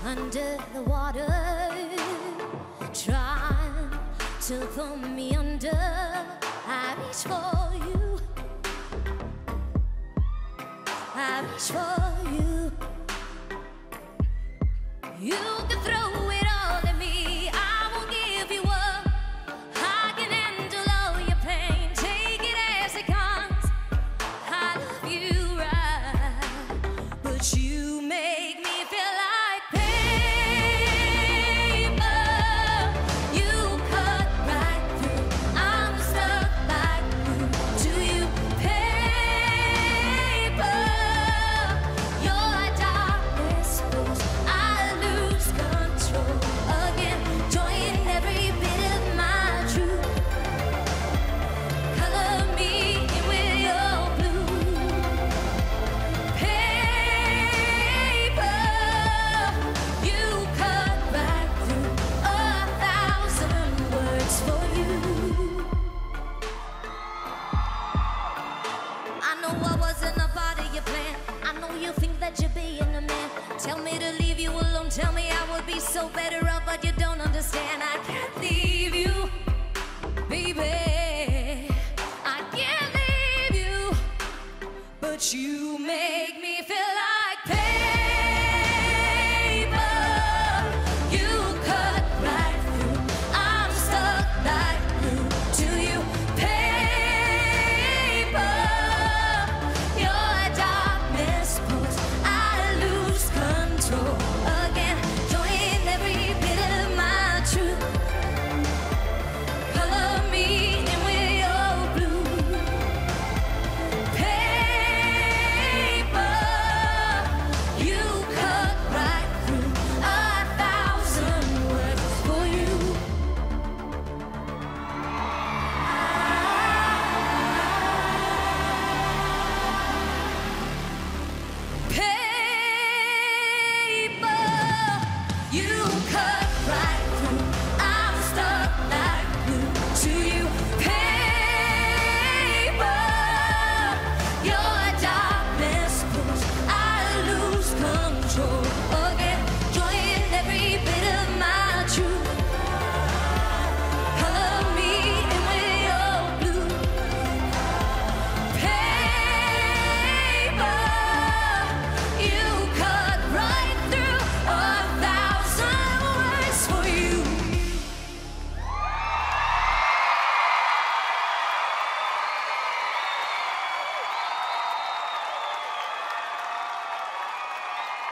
under the water, trying to pull me under. I reach for you, I reach for you. You can throw it all at me, I won't give you up. I can handle all your pain, take it as it comes. I love you right, but you make me feel like paper. You cut right through, I'm stuck like glue to you. Paper, you're like darkness flows, I lose control again, joy in every bit of my truth. Color me in with your blue. Paper, you cut right through 1,000 words for you. I know I wasn't a part of your plan. I know you think that you're being a man. Tell me to leave you alone, tell me I would be so better off, but you don't understand. I can't leave you, baby. I can't leave you, but you